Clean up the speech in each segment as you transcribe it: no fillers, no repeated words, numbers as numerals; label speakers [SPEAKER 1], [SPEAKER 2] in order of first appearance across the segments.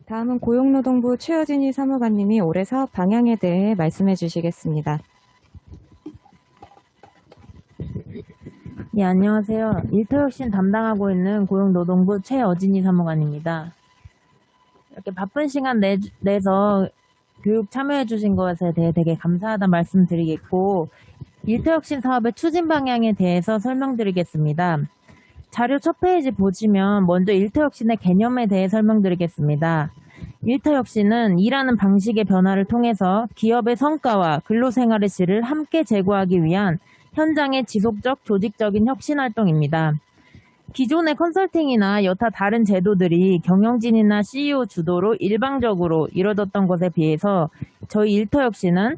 [SPEAKER 1] 다음은 고용노동부 최여진희 사무관님이 올해 사업 방향에 대해 말씀해 주시겠습니다.
[SPEAKER 2] 네, 안녕하세요. 일터혁신 담당하고 있는 고용노동부 최여진희 사무관입니다. 이렇게 바쁜 시간 내서 교육 참여해 주신 것에 대해 되게 감사하다 말씀드리겠고, 일터혁신 사업의 추진 방향에 대해서 설명드리겠습니다. 자료 첫 페이지 보시면 먼저 일터혁신의 개념에 대해 설명드리겠습니다. 일터혁신은 일하는 방식의 변화를 통해서 기업의 성과와 근로생활의 질을 함께 제고하기 위한 현장의 지속적 조직적인 혁신 활동입니다. 기존의 컨설팅이나 여타 다른 제도들이 경영진이나 CEO 주도로 일방적으로 이뤄졌던 것에 비해서 저희 일터혁신은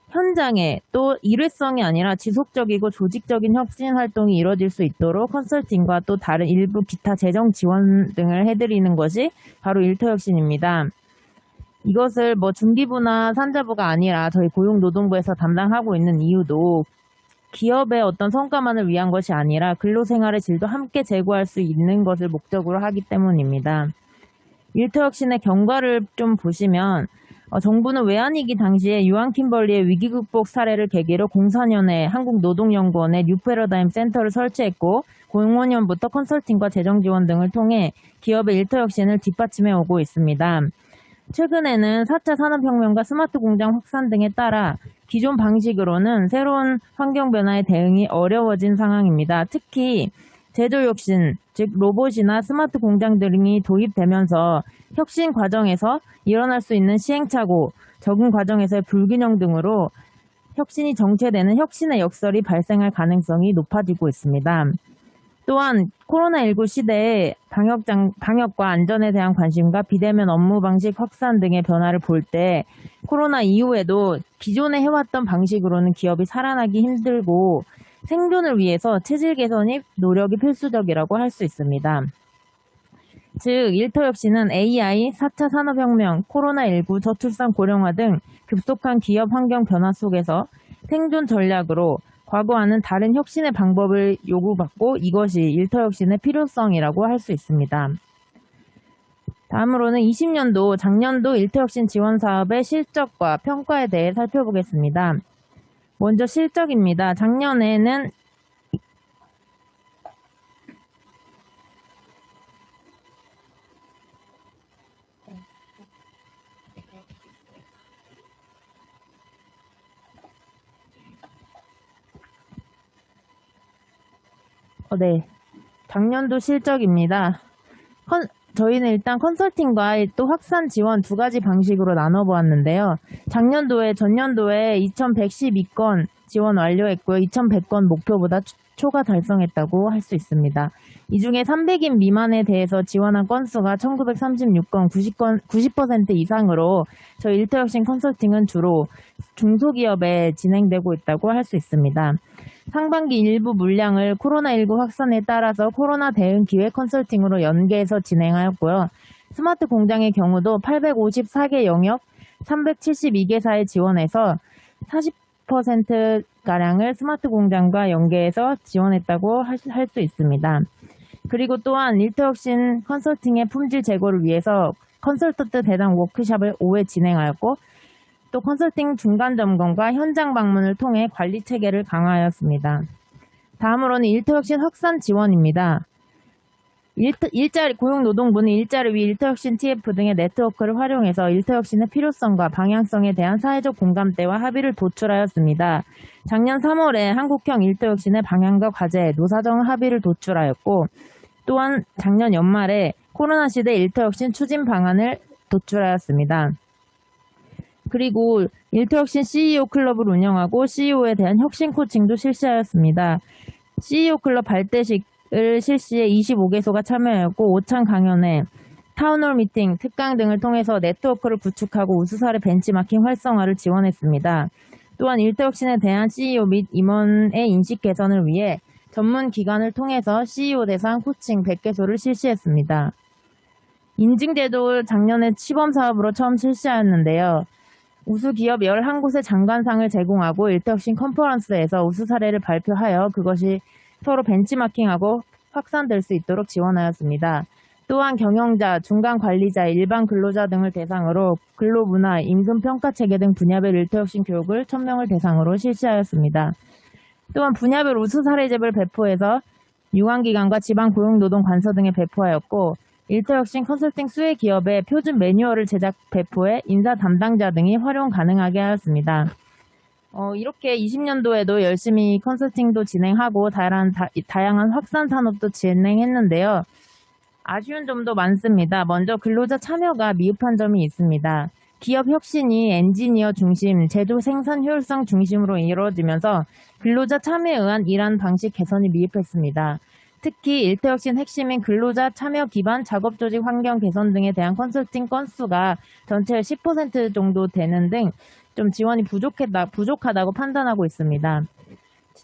[SPEAKER 2] 현장에 또 일회성이 아니라 지속적이고 조직적인 혁신 활동이 이루어질 수 있도록 컨설팅과 또 다른 일부 기타 재정 지원 등을 해드리는 것이 바로 일터혁신입니다. 이것을 중기부나 산자부가 아니라 저희 고용노동부에서 담당하고 있는 이유도 기업의 어떤 성과만을 위한 것이 아니라 근로생활의 질도 함께 제고할 수 있는 것을 목적으로 하기 때문입니다. 일터혁신의 경과를 좀 보시면 정부는 외환위기 당시에 유한 킴벌리의 위기 극복 사례를 계기로 04년에 한국노동연구원의 뉴패러다임 센터를 설치했고 05년부터 컨설팅과 재정 지원 등을 통해 기업의 일터혁신을 뒷받침해 오고 있습니다. 최근에는 4차 산업혁명과 스마트 공장 확산 등에 따라 기존 방식으로는 새로운 환경 변화에 대응이 어려워진 상황입니다. 특히 제조혁신, 즉 로봇이나 스마트 공장 등이 도입되면서 혁신 과정에서 일어날 수 있는 시행착오, 적응 과정에서의 불균형 등으로 혁신이 정체되는 혁신의 역설이 발생할 가능성이 높아지고 있습니다. 또한 코로나19 시대에 방역과 안전에 대한 관심과 비대면 업무 방식 확산 등의 변화를 볼 때 코로나 이후에도 기존에 해왔던 방식으로는 기업이 살아나기 힘들고 생존을 위해서 체질 개선이 노력이 필수적이라고 할 수 있습니다. 즉 일터혁신은 AI, 4차 산업혁명, 코로나19, 저출산 고령화 등 급속한 기업 환경 변화 속에서 생존 전략으로 과거와는 다른 혁신의 방법을 요구받고 이것이 일터혁신의 필요성이라고 할 수 있습니다. 다음으로는 20년도 작년도 일터혁신 지원 사업의 실적과 평가에 대해 살펴보겠습니다. 먼저 실적입니다. 작년에는 작년도 실적입니다. 저희는 일단 컨설팅과 또 확산 지원 두 가지 방식으로 나눠보았는데요. 작년도에 전년도에 2112건 지원 완료했고요. 2100건 목표보다 초과 달성했다고 할 수 있습니다. 이 중에 300인 미만에 대해서 지원한 건수가 1936건 90% 이상으로 저희 일터혁신 컨설팅은 주로 중소기업에 진행되고 있다고 할 수 있습니다. 상반기 일부 물량을 코로나19 확산에 따라서 코로나 대응 기획 컨설팅으로 연계해서 진행하였고요. 스마트 공장의 경우도 854개 영역 372개사에 지원해서 40%가량을 스마트 공장과 연계해서 지원했다고 할 수 있습니다. 그리고 또한 일터혁신 컨설팅의 품질 제고를 위해서 컨설턴트 대상 워크숍을 5회 진행하였고 또 컨설팅 중간 점검과 현장 방문을 통해 관리 체계를 강화하였습니다. 다음으로는 일터혁신 확산 지원입니다. 고용노동부는 일자리 위 일터혁신 TF 등의 네트워크를 활용해서 일터혁신의 필요성과 방향성에 대한 사회적 공감대와 합의를 도출하였습니다. 작년 3월에 한국형 일터혁신의 방향과 과제, 노사정 합의를 도출하였고 또한 작년 연말에 코로나 시대 일터혁신 추진 방안을 도출하였습니다. 그리고 일터혁신 CEO 클럽을 운영하고 CEO에 대한 혁신 코칭도 실시하였습니다. CEO 클럽 발대식을 실시해 25개소가 참여하였고 5창 강연회, 타운홀 미팅, 특강 등을 통해서 네트워크를 구축하고 우수사례 벤치마킹 활성화를 지원했습니다. 또한 일터혁신에 대한 CEO 및 임원의 인식 개선을 위해 전문 기관을 통해서 CEO 대상 코칭 100개소를 실시했습니다. 인증제도 작년에 시범사업으로 처음 실시하였는데요. 우수기업 11곳의 장관상을 제공하고 일터혁신 컨퍼런스에서 우수 사례를 발표하여 그것이 서로 벤치마킹하고 확산될 수 있도록 지원하였습니다. 또한 경영자, 중간 관리자, 일반 근로자 등을 대상으로 근로문화, 임금평가체계 등 분야별 일터혁신 교육을 1000명을 대상으로 실시하였습니다. 또한 분야별 우수 사례집을 배포해서 유관기관과 지방고용노동관서 등에 배포하였고 일터혁신 컨설팅 수혜 기업의 표준 매뉴얼을 제작 배포해 인사 담당자 등이 활용 가능하게 하였습니다. 이렇게 20년도에도 열심히 컨설팅도 진행하고 다양한 확산 산업도 진행했는데요. 아쉬운 점도 많습니다. 먼저 근로자 참여가 미흡한 점이 있습니다. 기업 혁신이 엔지니어 중심, 제조 생산 효율성 중심으로 이루어지면서 근로자 참여에 의한 일하는 방식 개선이 미흡했습니다. 특히 일터혁신 핵심인 근로자 참여 기반 작업 조직 환경 개선 등에 대한 컨설팅 건수가 전체의 10% 정도 되는 등 좀 지원이 부족하다고 판단하고 있습니다.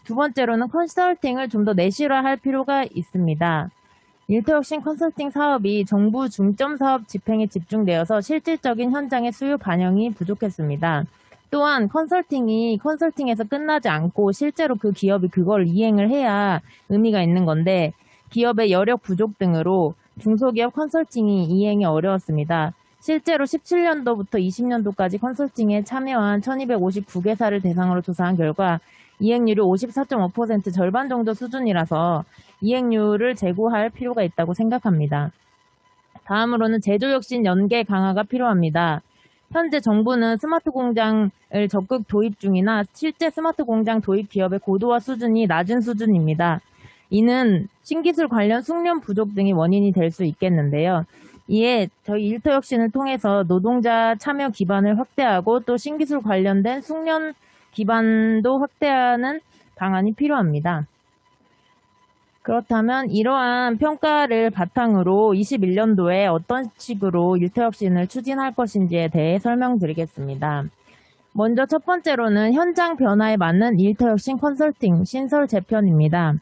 [SPEAKER 2] 두 번째로는 컨설팅을 좀 더 내실화할 필요가 있습니다. 일터혁신 컨설팅 사업이 정부 중점 사업 집행에 집중되어서 실질적인 현장의 수요 반영이 부족했습니다. 또한 컨설팅에서 끝나지 않고 실제로 그 기업이 그걸 이행을 해야 의미가 있는 건데 기업의 여력 부족 등으로 중소기업 컨설팅이 이행이 어려웠습니다. 실제로 17년도부터 20년도까지 컨설팅에 참여한 1259개사를 대상으로 조사한 결과 이행률이 54.5% 절반 정도 수준이라서 이행률을 제고할 필요가 있다고 생각합니다. 다음으로는 제조혁신 연계 강화가 필요합니다. 현재 정부는 스마트 공장을 적극 도입 중이나 실제 스마트 공장 도입 기업의 고도화 수준이 낮은 수준입니다. 이는 신기술 관련 숙련 부족 등이 원인이 될 수 있겠는데요. 이에 저희 일터혁신을 통해서 노동자 참여 기반을 확대하고 또 신기술 관련된 숙련 기반도 확대하는 방안이 필요합니다. 그렇다면 이러한 평가를 바탕으로 21년도에 어떤 식으로 일터혁신을 추진할 것인지에 대해 설명드리겠습니다. 먼저 첫 번째로는 현장 변화에 맞는 일터혁신 컨설팅 신설 재편입니다.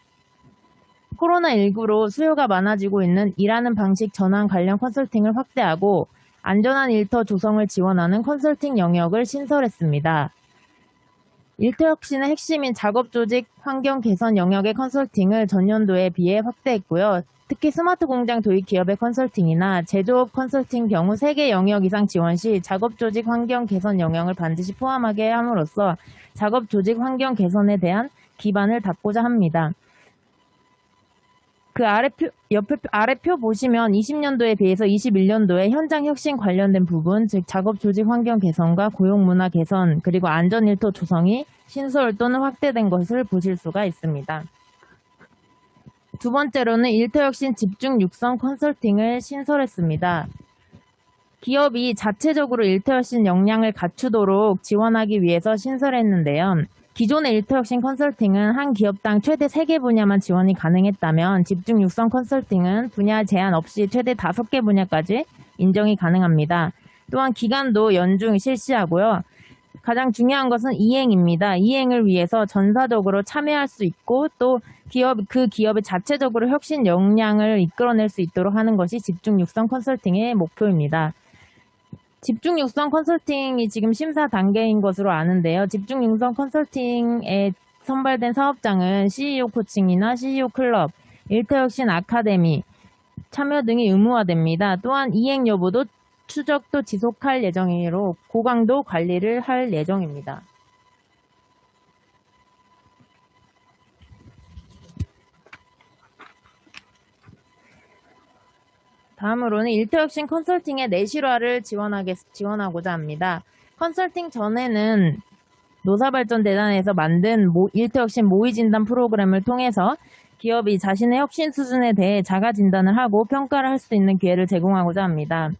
[SPEAKER 2] 코로나19로 수요가 많아지고 있는 일하는 방식 전환 관련 컨설팅을 확대하고 안전한 일터 조성을 지원하는 컨설팅 영역을 신설했습니다. 일터혁신의 핵심인 작업조직 환경 개선 영역의 컨설팅을 전년도에 비해 확대했고요. 특히 스마트 공장 도입 기업의 컨설팅이나 제조업 컨설팅 경우 3개 영역 이상 지원 시 작업조직 환경 개선 영역을 반드시 포함하게 함으로써 작업조직 환경 개선에 대한 기반을 닦고자 합니다. 그 아래 표 보시면 20년도에 비해서 21년도에 현장 혁신 관련된 부분, 즉 작업 조직 환경 개선과 고용 문화 개선, 그리고 안전 일터 조성이 신설 또는 확대된 것을 보실 수가 있습니다. 두 번째로는 일터혁신 집중 육성 컨설팅을 신설했습니다. 기업이 자체적으로 일터혁신 역량을 갖추도록 지원하기 위해서 신설했는데요. 기존의 일터혁신 컨설팅은 한 기업당 최대 3개 분야만 지원이 가능했다면 집중 육성 컨설팅은 분야 제한 없이 최대 5개 분야까지 인정이 가능합니다. 또한 기간도 연중 실시하고요. 가장 중요한 것은 이행입니다. 이행을 위해서 전사적으로 참여할 수 있고 또 그 기업의 자체적으로 혁신 역량을 이끌어낼 수 있도록 하는 것이 집중 육성 컨설팅의 목표입니다. 집중 육성 컨설팅이 지금 심사 단계인 것으로 아는데요. 집중 육성 컨설팅에 선발된 사업장은 CEO 코칭이나 CEO 클럽, 일터혁신 아카데미 참여 등이 의무화됩니다. 또한 이행 여부도 추적도 지속할 예정이므로 고강도 관리를 할 예정입니다. 다음으로는 일터혁신 컨설팅의 내실화를 지원하고자 합니다. 컨설팅 전에는 노사발전재단에서 만든 일터혁신 모의진단 프로그램을 통해서 기업이 자신의 혁신 수준에 대해 자가진단을 하고 평가를 할 수 있는 기회를 제공하고자 합니다.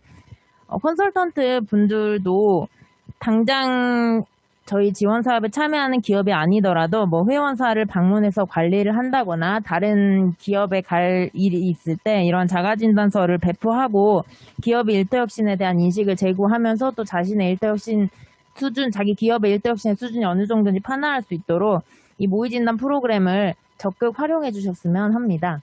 [SPEAKER 2] 컨설턴트 분들도 당장 저희 지원 사업에 참여하는 기업이 아니더라도 회원사를 방문해서 관리를 한다거나 다른 기업에 갈 일이 있을 때 이런 자가진단서를 배포하고 기업의 일터혁신에 대한 인식을 제고하면서 또 자신의 일터혁신 수준, 자기 기업의 일터혁신의 수준이 어느 정도인지 판단할 수 있도록 이 모의진단 프로그램을 적극 활용해 주셨으면 합니다.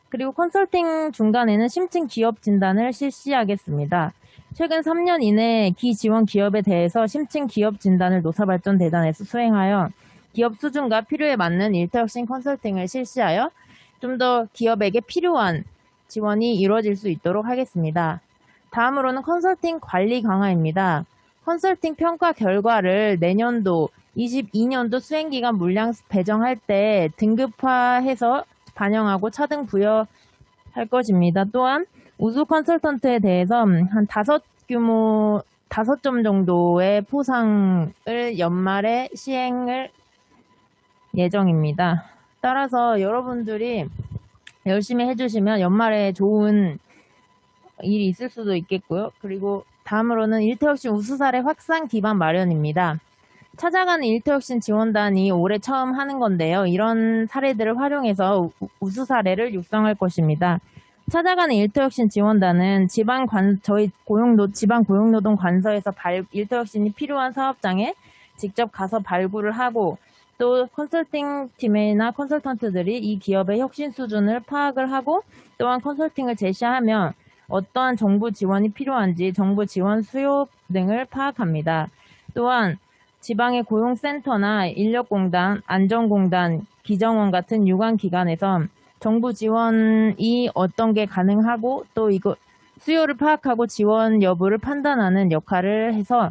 [SPEAKER 2] 그리고 컨설팅 중간에는 심층 기업 진단을 실시하겠습니다. 최근 3년 이내 기지원 기업에 대해서 심층 기업 진단을 노사발전재단에서 수행하여 기업 수준과 필요에 맞는 일터혁신 컨설팅을 실시하여 좀 더 기업에게 필요한 지원이 이루어질 수 있도록 하겠습니다. 다음으로는 컨설팅 관리 강화입니다. 컨설팅 평가 결과를 내년도 22년도 수행기간 물량 배정할 때 등급화해서 반영하고 차등 부여할 것입니다. 또한 우수 컨설턴트에 대해서 한 5점 정도의 포상을 연말에 시행을 예정입니다. 따라서 여러분들이 열심히 해주시면 연말에 좋은 일이 있을 수도 있겠고요. 그리고 다음으로는 일터혁신 우수사례 확산 기반 마련입니다. 찾아가는 일터혁신 지원단이 올해 처음 하는 건데요. 이런 사례들을 활용해서 우수사례를 육성할 것입니다. 찾아가는 일터혁신 지원단은 저희 지방 고용노동 관서에서 일터혁신이 필요한 사업장에 직접 가서 발굴을 하고 또 컨설팅 팀이나 컨설턴트들이 이 기업의 혁신 수준을 파악을 하고 또한 컨설팅을 제시하며 어떠한 정부 지원이 필요한지 정부 지원 수요 등을 파악합니다. 또한 지방의 고용센터나 인력공단, 안전공단, 기정원 같은 유관기관에서 정부 지원이 어떤 게 가능하고 또 이거 수요를 파악하고 지원 여부를 판단하는 역할을 해서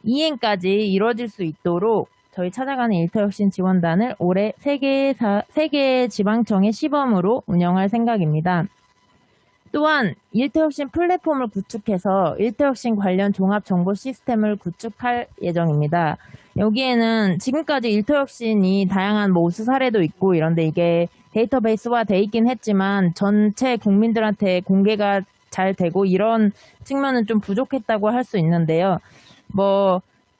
[SPEAKER 2] 이행까지 이루어질 수 있도록 저희 찾아가는 일터혁신 지원단을 올해 3개 지방청의 시범으로 운영할 생각입니다. 또한 일터혁신 플랫폼을 구축해서 일터혁신 관련 종합 정보 시스템을 구축할 예정입니다. 여기에는 지금까지 일터혁신이 다양한 우수 사례도 있고 이런데 이게 데이터베이스화 돼 있긴 했지만 전체 국민들한테 공개가 잘 되고 이런 측면은 좀 부족했다고 할 수 있는데요.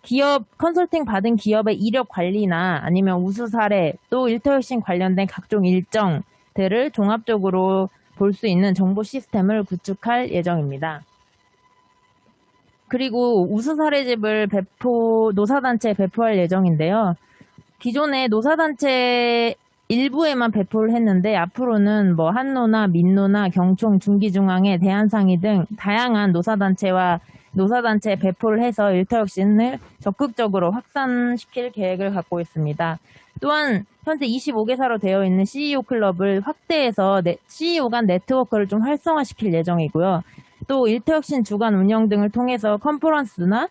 [SPEAKER 2] 기업 컨설팅 받은 기업의 이력 관리나 아니면 우수 사례 또 일터혁신 관련된 각종 일정들을 종합적으로 볼 수 있는 정보 시스템을 구축할 예정입니다. 그리고 우수 사례집을 노사단체에 배포할 예정인데요. 기존에 노사단체 일부에만 배포를 했는데 앞으로는 한노나 민노나 경총, 중기중앙회, 대한상의 등 다양한 노사단체에 배포를 해서 일터혁신을 적극적으로 확산시킬 계획을 갖고 있습니다. 또한 현재 25개사로 되어 있는 CEO 클럽을 확대해서 CEO 간 네트워크를 좀 활성화시킬 예정이고요. 또 일터혁신 주간 운영 등을 통해서 컨퍼런스나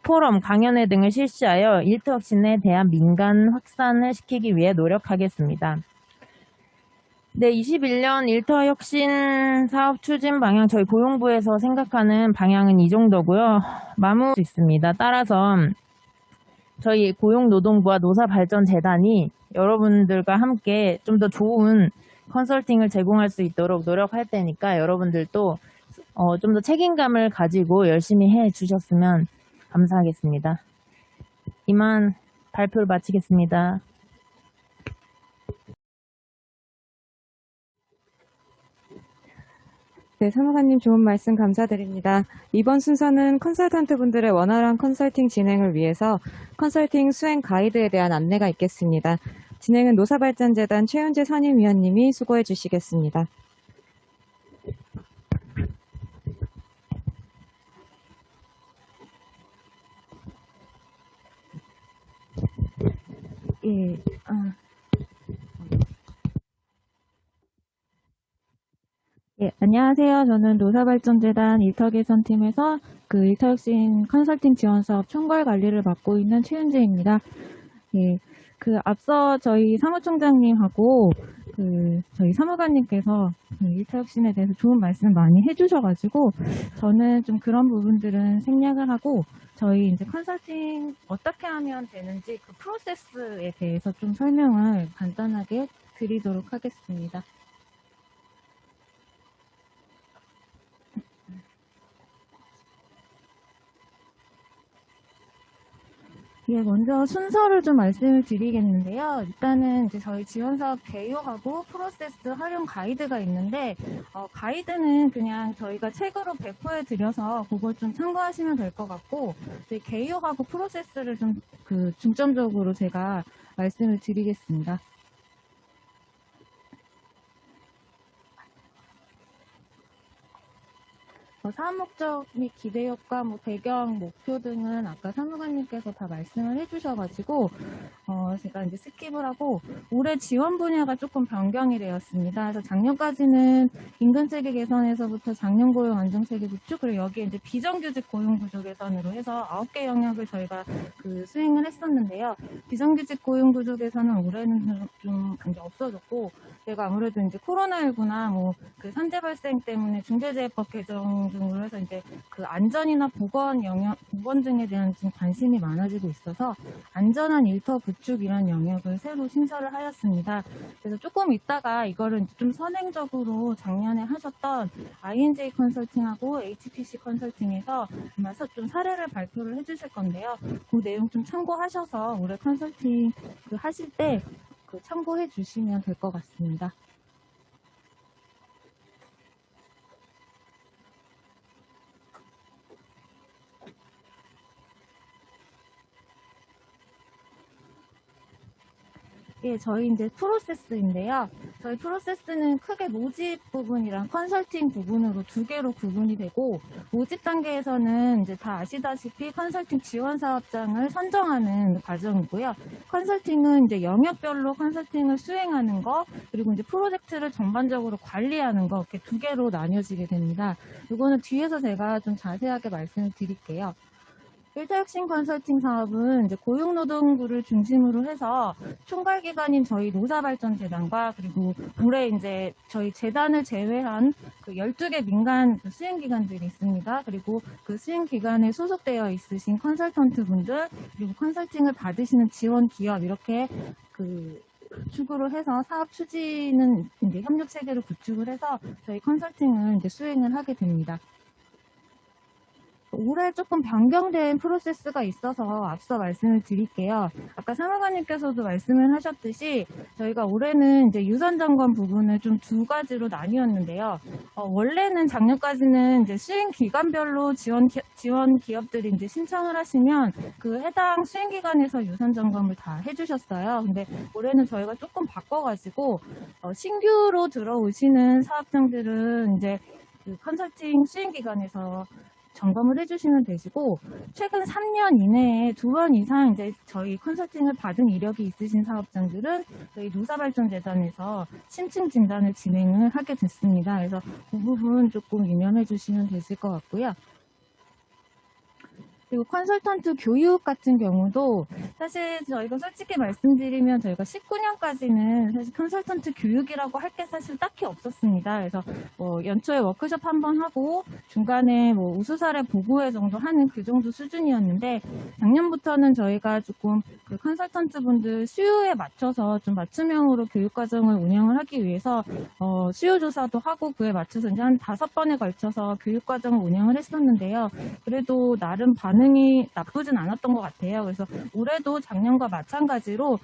[SPEAKER 2] 포럼, 강연회 등을 실시하여 일터혁신에 대한 민간 확산을 시키기 위해 노력하겠습니다. 네, 21년 일터혁신 사업 추진 방향 저희 고용부에서 생각하는 방향은 이 정도고요. 마무리할 수 있습니다. 따라서 저희 고용노동부와 노사발전재단이 여러분들과 함께 좀 더 좋은 컨설팅을 제공할 수 있도록 노력할 테니까 여러분들도 좀 더 책임감을 가지고 열심히 해주셨으면 감사하겠습니다. 이만 발표를 마치겠습니다.
[SPEAKER 1] 네, 사무관님 좋은 말씀 감사드립니다. 이번 순서는 컨설턴트 분들의 원활한 컨설팅 진행을 위해서 컨설팅 수행 가이드에 대한 안내가 있겠습니다. 진행은 노사발전재단 최윤재 선임위원님이 수고해 주시겠습니다. 안녕하세요. 저는 노사발전재단 일터개선팀에서 일터혁신 컨설팅 지원사업 총괄 관리를 맡고 있는 최윤재입니다. 앞서 저희 사무총장님하고 저희 사무관님께서 일터혁신에 대해서 좋은 말씀 많이 해주셔가지고 저는 좀 그런 부분들은 생략을 하고 저희 이제 컨설팅 어떻게 하면 되는지 그 프로세스에 대해서 좀 설명을 간단하게 드리도록 하겠습니다. 먼저 순서를 좀 말씀을 드리겠는데요. 일단은 이제 저희 지원사업 개요하고 프로세스 활용 가이드가 있는데, 가이드는 그냥 저희가 책으로 배포해 드려서 그걸 좀 참고하시면 될 것 같고, 저희 개요하고 프로세스를 좀 중점적으로 제가 말씀을 드리겠습니다. 사업 목적 및 기대 효과, 배경, 목표 등은 아까 사무관님께서 다 말씀을 해주셔가지고 제가 이제 스킵을 하고 올해 지원 분야가 조금 변경이 되었습니다. 그래서 작년까지는 임금 체계 개선에서부터 작년 고용 안정 체계 구축, 그리고 여기에 이제 비정규직 고용 구조 개선으로 해서 9개 영역을 저희가 수행을 했었는데요. 비정규직 고용 구조 개선은 올해는 좀 이제 없어졌고, 제가 아무래도 이제 코로나19나 산재 발생 때문에 중대재해법 개정 등으로 해서 이제 안전이나 보건 영역, 보건 등에 대한 좀 관심이 많아지고 있어서 안전한 일터 구축이라는 영역을 새로 신설을 하였습니다. 그래서 조금 있다가 이거를 좀 선행적으로 작년에 하셨던 INJ 컨설팅하고 HPC 컨설팅에서 아마 좀 사례를 발표를 해주실 건데요. 그 내용 좀 참고하셔서 올해 컨설팅 하실 때 참고해 주시면 될 것 같습니다. 예, 저희 이제 프로세스인데요. 저희 프로세스는 크게 모집 부분이랑 컨설팅 부분으로 두 개로 구분이 되고, 모집 단계에서는 이제 다 아시다시피 컨설팅 지원 사업장을 선정하는 과정이고요. 컨설팅은 이제 영역별로 컨설팅을 수행하는 거, 그리고 이제 프로젝트를 전반적으로 관리하는 거, 이렇게 두 개로 나뉘어지게 됩니다. 이거는 뒤에서 제가 좀 자세하게 말씀을 드릴게요. 일타혁신 컨설팅 사업은 이제 고용노동부를 중심으로 해서 총괄기관인 저희 노사발전재단과 그리고 올해 이제 저희 재단을 제외한 12개 민간 수행기관들이 있습니다. 그리고 그 수행기관에 소속되어 있으신 컨설턴트 분들, 그리고 컨설팅을 받으시는 지원 기업, 이렇게 축으로 해서 사업 추진은 이제 협력 체계를 구축을 해서 저희 컨설팅을 이제 수행을 하게 됩니다. 올해 조금 변경된 프로세스가 있어서 앞서 말씀을 드릴게요. 아까 사무관님께서도 말씀을 하셨듯이 저희가 올해는 이제 유선 점검 부분을 좀 두 가지로 나뉘었는데요. 원래는 작년까지는 이제 수행 기관별로 지원 기업들이 이제 신청을 하시면 그 해당 수행 기관에서 유선 점검을 다 해주셨어요. 근데 올해는 저희가 조금 바꿔가지고 신규로 들어오시는 사업장들은 이제 컨설팅 수행 기관에서 점검을 해주시면 되시고, 최근 3년 이내에 2번 이상 이제 저희 컨설팅을 받은 이력이 있으신 사업장들은 저희 노사발전재단에서 심층 진단을 진행을 하게 됐습니다. 그래서 그 부분 조금 유념해 주시면 되실 것 같고요. 그리고 컨설턴트 교육 같은 경우도 사실 저희가 솔직히 말씀드리면 저희가 19년까지는 사실 컨설턴트 교육이라고 할 게 사실 딱히 없었습니다. 그래서 연초에 워크숍 한번 하고 중간에 우수 사례 보고회 정도 하는 그 정도 수준이었는데, 작년부터는 저희가 조금 그 컨설턴트 분들 수요에 맞춰서 좀 맞춤형으로 교육 과정을 운영을 하기 위해서 수요 조사도 하고 그에 맞춰서 이제 한 5번에 걸쳐서 교육 과정을 운영을 했었는데요. 그래도 나름 반응이 나쁘진 않았던 것 같아요. 그래서 올해도 작년과 마찬가지로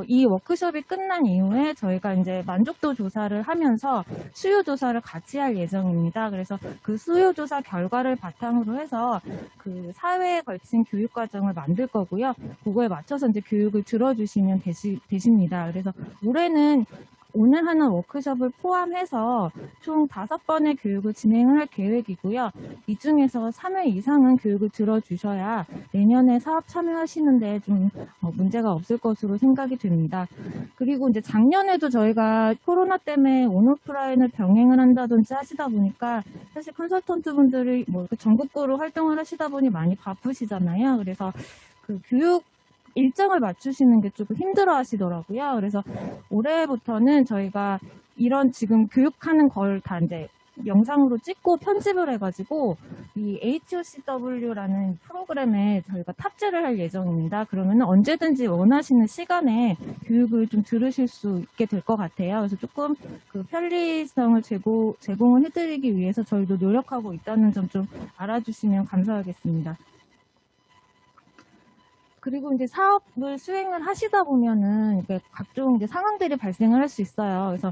[SPEAKER 1] 이 워크숍이 끝난 이후에 저희가 이제 만족도 조사를 하면서 수요 조사를 같이 할 예정입니다. 그래서 그 수요 조사 결과를 바탕으로 해서 그 사회에 걸친 교육 과정을 만들 거고요. 그거에 맞춰서 이제 교육을 들어주시면 되십니다. 그래서 올해는 오늘 하는 워크숍을 포함해서 총 5번의 교육을 진행을 할 계획이고요. 이 중에서 3회 이상은 교육을 들어주셔야 내년에 사업 참여하시는데 좀 문제가 없을 것으로 생각이 됩니다. 그리고 이제 작년에도 저희가 코로나 때문에 온오프라인을 병행을 한다든지 하시다 보니까 사실 컨설턴트 분들이 전국구로 활동을 하시다 보니 많이 바쁘시잖아요. 그래서 그 교육 일정을 맞추시는 게 조금 힘들어 하시더라고요. 그래서 올해부터는 저희가 이런 지금 교육하는 걸 다 이제 영상으로 찍고 편집을 해가지고 이 HOCW라는 프로그램에 저희가 탑재를 할 예정입니다. 그러면 언제든지 원하시는 시간에 교육을 좀 들으실 수 있게 될 것 같아요. 그래서 조금 그 편리성을 제공을 해드리기 위해서 저희도 노력하고 있다는 점 좀 알아주시면 감사하겠습니다. 그리고 이제 사업을 수행을 하시다 보면은 각종 이제 상황들이 발생을 할 수 있어요. 그래서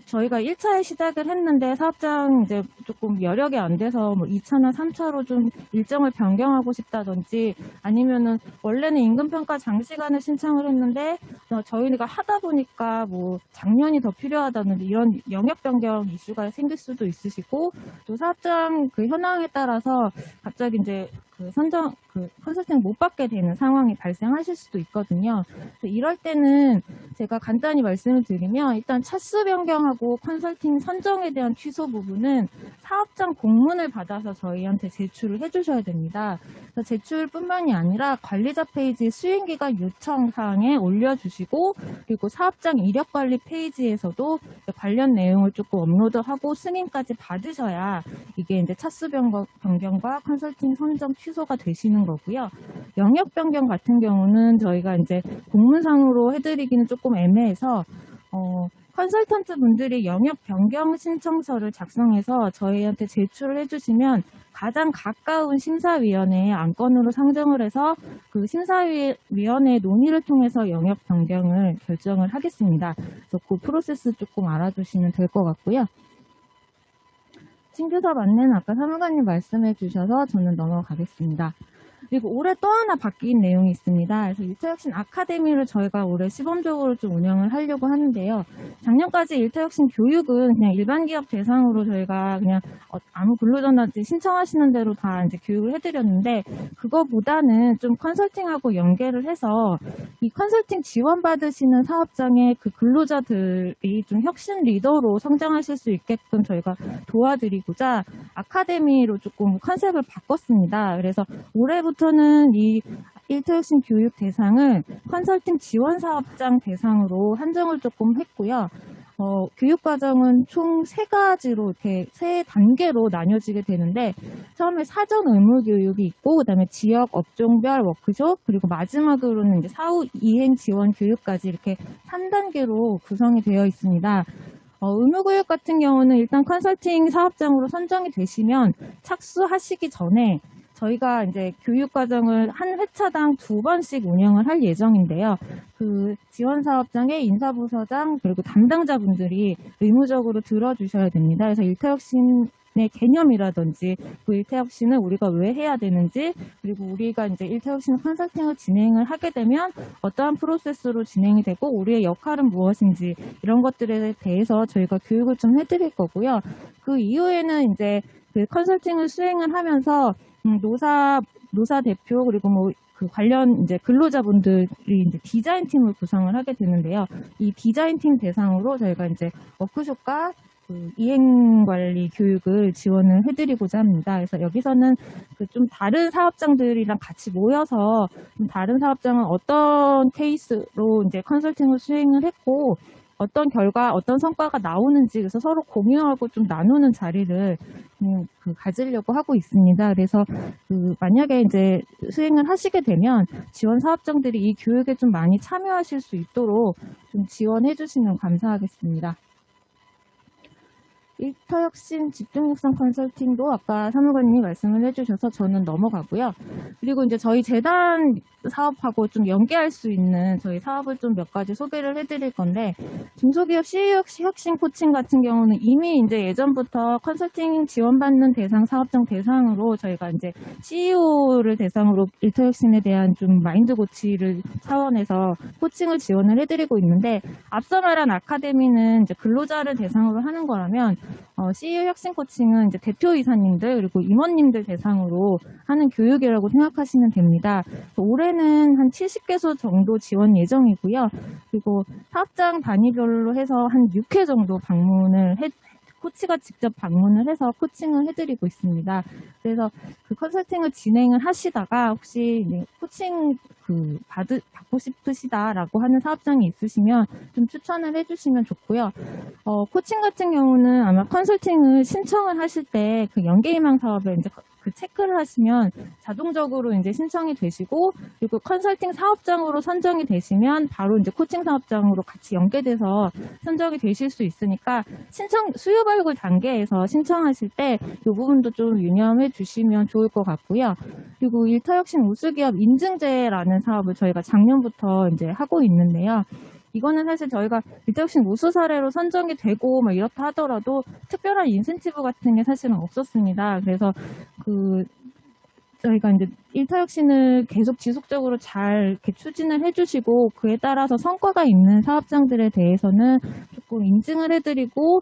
[SPEAKER 1] 저희가 1차에 시작을 했는데 사업장 이제 조금 여력이 안 돼서 2차나 3차로 좀 일정을 변경하고 싶다든지, 아니면은 원래는 임금평가 장시간을 신청을 했는데 저희가 하다 보니까 작년이 더 필요하다든지 이런 영역 변경 이슈가 생길 수도 있으시고, 또 사업장 그 현황에 따라서 갑자기 이제 컨설팅 못 받게 되는 상황이 발생하실 수도 있거든요. 그래서 이럴 때는 제가 간단히 말씀을 드리면 일단 차수 변경하고 컨설팅 선정에 대한 취소 부분은 사업장 공문을 받아서 저희한테 제출을 해주셔야 됩니다. 그래서 제출뿐만이 아니라 관리자 페이지 수행기간 요청 사항에 올려주시고 그리고 사업장 이력관리 페이지에서도 관련 내용을 조금 업로드하고 승인까지 받으셔야 이게 이제 차수 변경과 컨설팅 선정 취소가 되시는 거고요. 영역 변경 같은 경우는 저희가 이제 공문상으로 해드리기는 조금 애매해서 컨설턴트 분들이 영역 변경 신청서를 작성해서 저희한테 제출을 해주시면 가장 가까운 심사위원회에 안건으로 상정을 해서 그 심사위원회의 논의를 통해서 영역 변경을 결정을 하겠습니다. 그래서 그 프로세스 조금 알아두시면 될 것 같고요. 신규 사업 안내는 아까 사무관님 말씀해 주셔서 저는 넘어가겠습니다. 그리고 올해 또 하나 바뀐 내용이 있습니다. 그래서 일터혁신 아카데미를 저희가 올해 시범적으로 좀 운영을 하려고 하는데요. 작년까지 일터혁신 교육은 그냥 일반 기업 대상으로 저희가 그냥 아무 근로자든지 신청하시는 대로 다 이제 교육을 해드렸는데 그거보다는 좀 컨설팅하고 연계를 해서 이 컨설팅 지원받으시는 사업장의 그 근로자들이 좀 혁신 리더로 성장하실 수 있게끔 저희가 도와드리고자 아카데미로 조금 컨셉을 바꿨습니다. 그래서 올해부터는 이 일터혁신 교육 대상을 컨설팅 지원 사업장 대상으로 한정을 조금 했고요. 교육 과정은 총 3가지로 이렇게 3단계로 나뉘어지게 되는데 처음에 사전 의무 교육이 있고 그다음에 지역 업종별 워크숍 그리고 마지막으로는 이제 사후 이행 지원 교육까지 이렇게 3단계로 구성이 되어 있습니다. 의무교육 같은 경우는 일단 컨설팅 사업장으로 선정이 되시면 착수하시기 전에 저희가 이제 교육 과정을 한 회차당 2번씩 운영을 할 예정인데요. 그 지원 사업장의 인사부서장 그리고 담당자분들이 의무적으로 들어주셔야 됩니다. 그래서 일터혁신의 개념이라든지 그 일터혁신을 우리가 왜 해야 되는지 그리고 우리가 이제 일터혁신 컨설팅을 진행을 하게 되면 어떠한 프로세스로 진행이 되고 우리의 역할은 무엇인지 이런 것들에 대해서 저희가 교육을 좀 해드릴 거고요. 그 이후에는 이제 그 컨설팅을 수행을 하면서 노사 대표 그리고 뭐 그 관련 이제 근로자분들이 이제 디자인 팀을 구성을 하게 되는데요. 이 디자인 팀 대상으로 저희가 이제 워크숍과 그 이행 관리 교육을 지원을 해드리고자 합니다. 그래서 여기서는 그 좀 다른 사업장들이랑 같이 모여서 좀 다른 사업장은 어떤 케이스로 이제 컨설팅을 수행을 했고 어떤 결과, 어떤 성과가 나오는지 그래서 서로 공유하고 좀 나누는 자리를 가지려고 하고 있습니다. 그래서 만약에 이제 수행을 하시게 되면 지원 사업장들이 이 교육에 좀 많이 참여하실 수 있도록 좀 지원해 주시면 감사하겠습니다. 일터혁신 집중육성 컨설팅도 아까 사무관님이 말씀을 해주셔서 저는 넘어가고요. 그리고 이제 저희 재단 사업하고 좀 연계할 수 있는 저희 사업을 좀 몇 가지 소개를 해드릴 건데 중소기업 CEO 혁신 코칭 같은 경우는 이미 이제 예전부터 컨설팅 지원받는 대상 사업장 대상으로 저희가 이제 CEO를 대상으로 일터혁신에 대한 좀 마인드 고치를 차원에서 코칭을 지원을 해드리고 있는데 앞서 말한 아카데미는 이제 근로자를 대상으로 하는 거라면 CEO 혁신 코칭은 이제 대표이사님들 그리고 임원님들 대상으로 하는 교육이라고 생각하시면 됩니다. 올해는 한 70개소 정도 지원 예정이고요. 그리고 사업장 단위별로 해서 한 6회 정도 코치가 직접 방문을 해서 코칭을 해드리고 있습니다. 그래서 그 컨설팅을 진행을 하시다가 혹시 코칭 받고 싶으시다라고 하는 사업장이 있으시면 좀 추천을 해주시면 좋고요. 코칭 같은 경우는 아마 컨설팅을 신청을 하실 때 그 연계희망 사업에 이제 그 체크를 하시면 자동적으로 이제 신청이 되시고 그리고 컨설팅 사업장으로 선정이 되시면 바로 이제 코칭 사업장으로 같이 연계돼서 선정이 되실 수 있으니까 수요 발굴 단계에서 신청하실 때 이 부분도 좀 유념해 주시면 좋을 것 같고요. 그리고 일터혁신 우수기업 인증제라는 사업을 저희가 작년부터 이제 하고 있는데요. 이거는 사실 저희가 일터혁신 우수 사례로 선정이 되고 막 이렇다 하더라도 특별한 인센티브 같은 게 사실은 없었습니다. 그래서 저희가 이제 일타혁신을 계속 지속적으로 잘 이렇게 추진을 해주시고 그에 따라서 성과가 있는 사업장들에 대해서는 조금 인증을 해드리고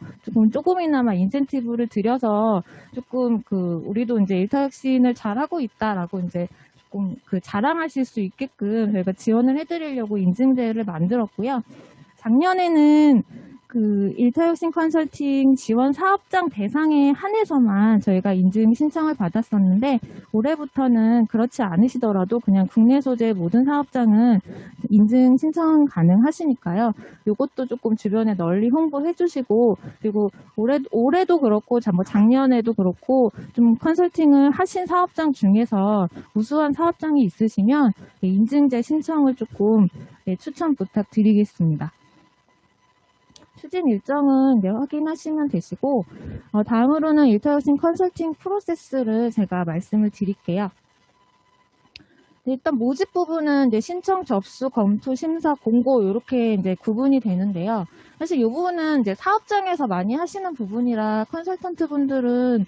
[SPEAKER 1] 조금이나마 인센티브를 드려서 조금 우리도 이제 일타혁신을 잘하고 있다라고 이제 조금 자랑하실 수 있게끔 저희가 지원을 해드리려고 인증제를 만들었고요. 작년에는 일타혁신 컨설팅 지원 사업장 대상에 한해서만 저희가 인증 신청을 받았었는데 올해부터는 그렇지 않으시더라도 그냥 국내 소재 모든 사업장은 인증 신청 가능하시니까요. 이것도 조금 주변에 널리 홍보해 주시고 그리고 올해도 그렇고 뭐 작년에도 그렇고 좀 컨설팅을 하신 사업장 중에서 우수한 사업장이 있으시면 인증제 신청을 조금 추천 부탁드리겠습니다. 추진 일정은 확인하시면 되시고 다음으로는 일타혁신 컨설팅 프로세스를 제가 말씀을 드릴게요. 일단 모집 부분은 이제 신청, 접수, 검토, 심사, 공고 이렇게 이제 구분이 되는데요. 사실 이 부분은 이제 사업장에서 많이 하시는 부분이라 컨설턴트 분들은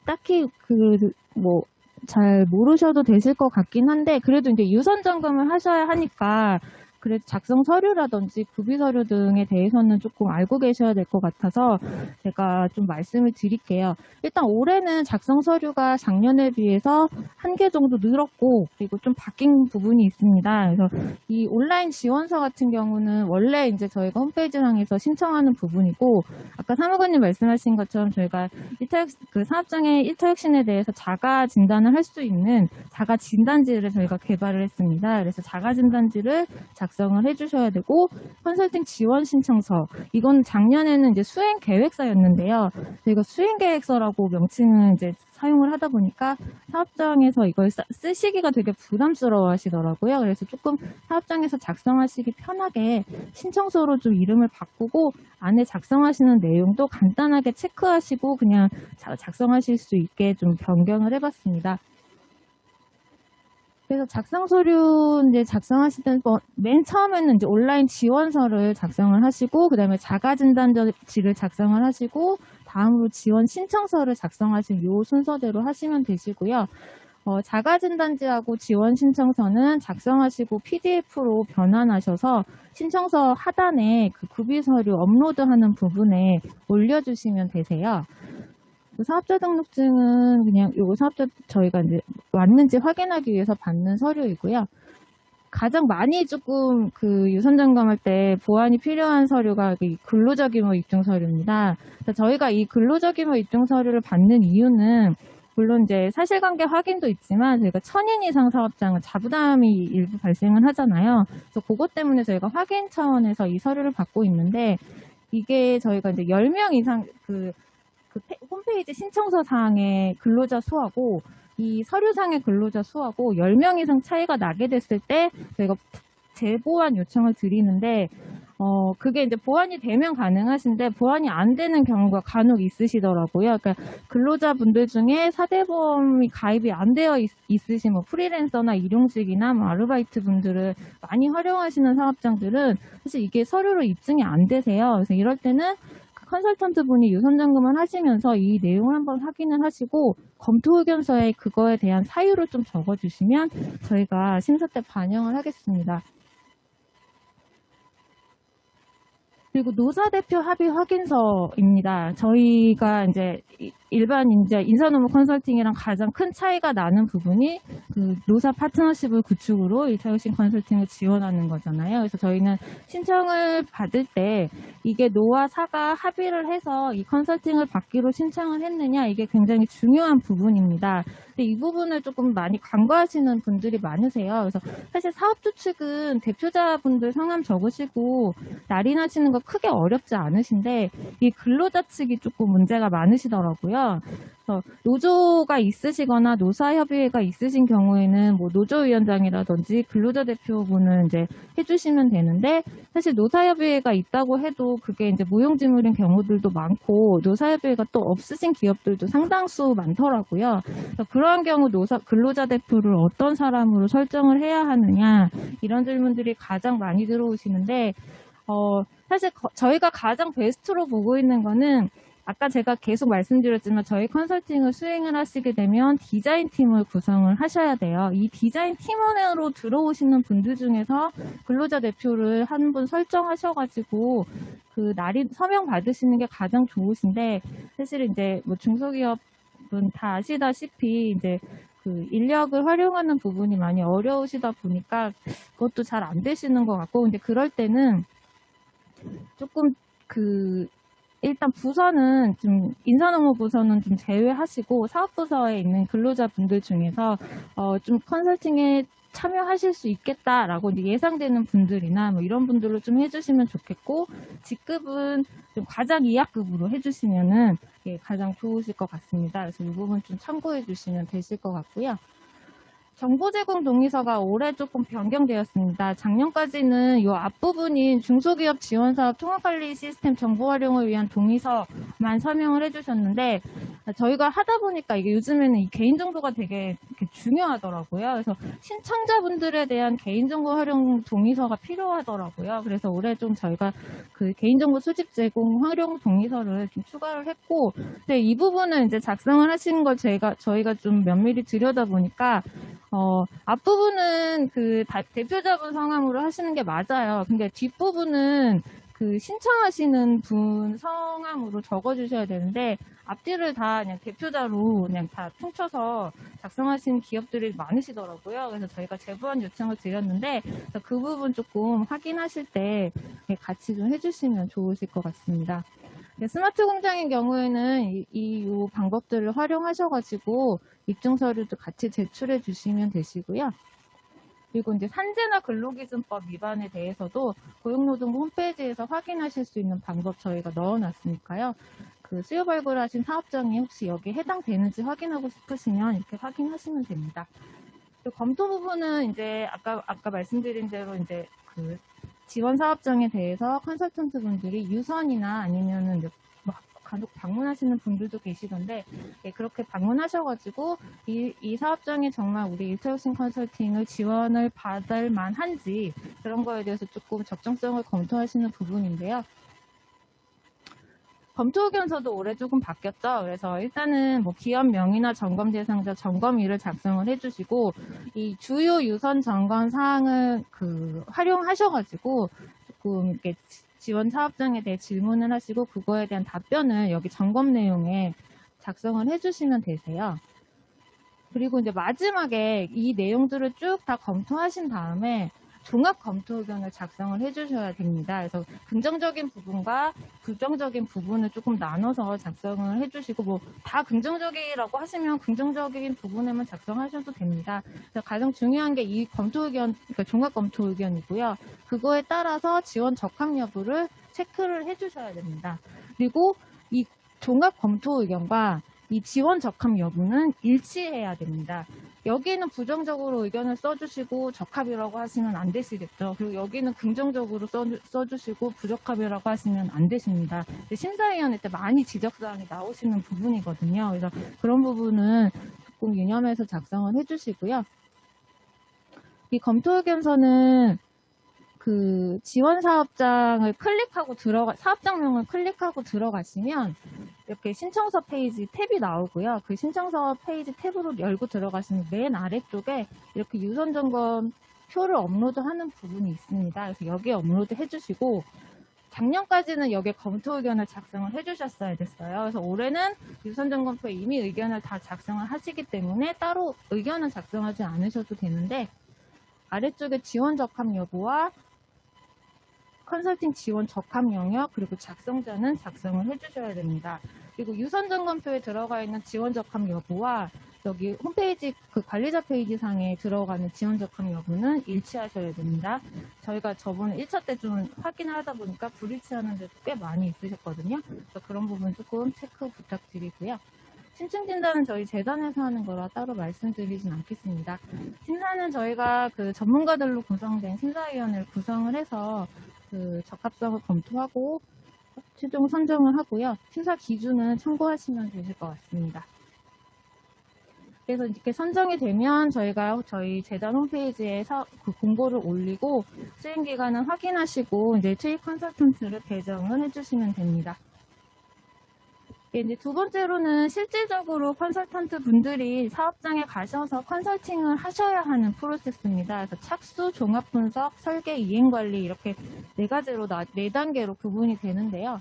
[SPEAKER 1] 딱히 잘 모르셔도 되실 것 같긴 한데 그래도 이제 유선 점검을 하셔야 하니까 그래도 작성 서류라든지 구비 서류 등에 대해서는 조금 알고 계셔야 될 것 같아서 제가 좀 말씀을 드릴게요. 일단 올해는 작성 서류가 작년에 비해서 1개 정도 늘었고 그리고 좀 바뀐 부분이 있습니다. 그래서 이 온라인 지원서 같은 경우는 원래 이제 저희가 홈페이지상에서 신청하는 부분이고 아까 사무관님 말씀하신 것처럼 저희가 사업장의 일타혁신에 대해서 자가 진단을 할 수 있는 자가 진단지를 저희가 개발을 했습니다. 그래서 자가 진단지를 작성을 해주셔야 되고 컨설팅 지원 신청서 이건 작년에는 이제 수행 계획서였는데요. 저희가 수행 계획서라고 명칭을 이제 사용을 하다 보니까 사업장에서 이걸 쓰시기가 되게 부담스러워 하시더라고요. 그래서 조금 사업장에서 작성하시기 편하게 신청서로 좀 이름을 바꾸고 안에 작성하시는 내용도 간단하게 체크하시고 그냥 작성하실 수 있게 좀 변경을 해봤습니다. 그래서 작성 서류 이제 작성하시던 맨 처음에는 이제 온라인 지원서를 작성을 하시고 그다음에 자가 진단지를 작성을 하시고 다음으로 지원 신청서를 작성하신 요 순서대로 하시면 되시고요. 자가 진단지하고 지원 신청서는 작성하시고 PDF로 변환하셔서 신청서 하단에 구비 서류 업로드하는 부분에 올려주시면 되세요. 사업자 등록증은 그냥 요거 사업자 저희가 이제 왔는지 확인하기 위해서 받는 서류이고요. 가장 많이 조금 유선 점검할 때 보완이 필요한 서류가 근로자 규모 입증 서류입니다. 저희가 이 근로자 규모 입증 서류를 받는 이유는 물론 이제 사실관계 확인도 있지만 저희가 1000인 이상 사업장은 자부담이 일부 발생을 하잖아요. 그래서 그것 때문에 저희가 확인 차원에서 이 서류를 받고 있는데 이게 저희가 이제 10명 이상 홈페이지 신청서 사항의 근로자 수하고 이 서류상의 근로자 수하고 10명 이상 차이가 나게 됐을 때 저희가 재보완 요청을 드리는데 그게 이제 보완이 되면 가능하신데 보완이 안 되는 경우가 간혹 있으시더라고요. 그러니까 근로자분들 중에 4대 보험이 가입이 안 되어 있으신 프리랜서나 일용직이나 아르바이트 분들을 많이 활용하시는 사업장들은 사실 이게 서류로 입증이 안 되세요. 그래서 이럴 때는 컨설턴트 분이 유선 점검을 하시면서 이 내용을 한번 확인을 하시고 검토 의견서에 그거에 대한 사유를 좀 적어주시면 저희가 심사 때 반영을 하겠습니다. 그리고 노사대표 합의 확인서입니다. 저희가 이제 일반 이제 인사노무 컨설팅이랑 가장 큰 차이가 나는 부분이 노사 파트너십을 구축으로 일타혁신 컨설팅을 지원하는 거잖아요. 그래서 저희는 신청을 받을 때 이게 노와 사가 합의를 해서 이 컨설팅을 받기로 신청을 했느냐 이게 굉장히 중요한 부분입니다. 근데 이 부분을 조금 많이 간과하시는 분들이 많으세요. 그래서 사실 사업주 측은 대표자분들 성함 적으시고 날인하시는 거 크게 어렵지 않으신데 이 근로자 측이 조금 문제가 많으시더라고요. 그래서 노조가 있으시거나 노사협의회가 있으신 경우에는 노조위원장이라든지 근로자 대표분을 이제 해주시면 되는데 사실 노사협의회가 있다고 해도 그게 이제 무용지물인 경우들도 많고 노사협의회가 또 없으신 기업들도 상당수 많더라고요. 그래서 그러한 경우 근로자 대표를 어떤 사람으로 설정을 해야 하느냐 이런 질문들이 가장 많이 들어오시는데 사실 저희가 가장 베스트로 보고 있는 거는 아까 제가 계속 말씀드렸지만 저희 컨설팅을 수행을 하시게 되면 디자인 팀을 구성을 하셔야 돼요. 이 디자인 팀원으로 들어오시는 분들 중에서 근로자 대표를 한 분 설정하셔가지고 그 날이 서명 받으시는 게 가장 좋으신데, 사실 이제 뭐 중소기업은 다 아시다시피 이제 그 인력을 활용하는 부분이 많이 어려우시다 보니까 그것도 잘 안 되시는 것 같고, 근데 그럴 때는 조금 그 일단 부서는 좀 인사농업부서는 좀 제외하시고 사업부서에 있는 근로자분들 중에서 좀 컨설팅에 참여하실 수 있겠다라고 이제 예상되는 분들이나 뭐 이런 분들로 좀 해주시면 좋겠고, 직급은 좀 과장 이하급으로 해주시면은 가장 좋으실 것 같습니다. 그래서 이 부분 좀 참고해 주시면 되실 것 같고요. 정보 제공 동의서가 올해 조금 변경되었습니다. 작년까지는 이 앞부분인 중소기업 지원사업 통합관리 시스템 정보 활용을 위한 동의서만 설명을 해주셨는데, 저희가 하다 보니까 이게 요즘에는 이 개인정보가 되게 이렇게 중요하더라고요. 그래서 신청자분들에 대한 개인정보 활용 동의서가 필요하더라고요. 그래서 올해 좀 저희가 그 개인정보 수집 제공 활용 동의서를 좀 추가를 했고, 근데 이 부분은 이제 작성을 하시는 걸 저희가 좀 면밀히 들여다보니까 앞부분은 그 대표자분 성함으로 하시는 게 맞아요. 근데 뒷부분은 그 신청하시는 분 성함으로 적어주셔야 되는데, 앞뒤를 다 그냥 대표자로 그냥 다 퉁쳐서 작성하신 기업들이 많으시더라고요. 그래서 저희가 제보한 요청을 드렸는데, 그 부분 조금 확인하실 때 같이 좀 해주시면 좋으실 것 같습니다. 스마트 공장의 경우에는 이 방법들을 활용하셔가지고 입증 서류도 같이 제출해 주시면 되시고요. 그리고 이제 산재나 근로기준법 위반에 대해서도 고용노동부 홈페이지에서 확인하실 수 있는 방법 저희가 넣어놨으니까요. 그 수요 발굴하신 사업장이 혹시 여기에 해당되는지 확인하고 싶으시면 이렇게 확인하시면 됩니다. 검토 부분은 이제 아까 말씀드린 대로 이제 그 지원 사업장에 대해서 컨설턴트 분들이 유선이나 아니면은 뭐 간혹 방문하시는 분들도 계시던데, 그렇게 방문하셔가지고 이 사업장에 정말 우리 일태혁신 컨설팅을 지원을 받을 만한지 그런 거에 대해서 조금 적정성을 검토하시는 부분인데요. 검토 의견서도 올해 조금 바뀌었죠. 그래서 일단은 뭐 기업 명의나 점검 대상자 점검일을 작성을 해주시고, 이 주요 유선 점검 사항을 활용하셔가지고 조금 이렇게 지원 사업장에 대해 질문을 하시고 그거에 대한 답변을 여기 점검 내용에 작성을 해주시면 되세요. 그리고 이제 마지막에 이 내용들을 쭉 다 검토하신 다음에 종합 검토 의견을 작성을 해주셔야 됩니다. 그래서 긍정적인 부분과 부정적인 부분을 조금 나눠서 작성을 해주시고, 뭐 다 긍정적이라고 하시면 긍정적인 부분에만 작성하셔도 됩니다. 그래서 가장 중요한 게 이 검토 의견, 그러니까 종합 검토 의견이고요. 그거에 따라서 지원 적합 여부를 체크를 해주셔야 됩니다. 그리고 이 종합 검토 의견과 이 지원 적합 여부는 일치해야 됩니다. 여기는 부정적으로 의견을 써주시고 적합이라고 하시면 안 되시겠죠. 그리고 여기는 긍정적으로 써주시고 부적합이라고 하시면 안 되십니다. 심사위원회 때 많이 지적사항이 나오시는 부분이거든요. 그래서 그런 부분은 조금 유념해서 작성을 해주시고요. 이 검토 의견서는 그 지원 사업장을 클릭하고 사업장명을 클릭하고 들어가시면 이렇게 신청서 페이지 탭이 나오고요. 그 신청서 페이지 탭으로 열고 들어가시면 맨 아래쪽에 이렇게 유선 점검 표를 업로드하는 부분이 있습니다. 그래서 여기에 업로드 해주시고, 작년까지는 여기에 검토 의견을 작성을 해주셨어야 됐어요. 그래서 올해는 유선 점검표에 이미 의견을 다 작성을 하시기 때문에 따로 의견을 작성하지 않으셔도 되는데, 아래쪽에 지원 적합 여부와 컨설팅 지원 적합 영역, 그리고 작성자는 작성을 해주셔야 됩니다. 그리고 유선 점검표에 들어가 있는 지원 적합 여부와 여기 홈페이지 그 관리자 페이지 상에 들어가는 지원 적합 여부는 일치하셔야 됩니다. 저희가 저번 1차 때 좀 확인을 하다 보니까 불일치하는 데도 꽤 많이 있으셨거든요. 그래서 그런 부분 조금 체크 부탁드리고요. 심층 진단은 저희 재단에서 하는 거라 따로 말씀드리진 않겠습니다. 심사는 저희가 그 전문가들로 구성된 심사위원회를 구성을 해서 그 적합성을 검토하고 최종 선정을 하고요. 심사 기준은 참고하시면 되실 것 같습니다. 그래서 이렇게 선정이 되면 저희가 저희 재단 홈페이지에 그 공고를 올리고 수행 기간은 확인하시고 이제 투입 컨설턴트를 배정을 해주시면 됩니다. 이제 두 번째로는 실질적으로 컨설턴트 분들이 사업장에 가셔서 컨설팅을 하셔야 하는 프로세스입니다. 그래서 착수, 종합 분석, 설계, 이행 관리 이렇게 네 단계로 구분이 되는데요.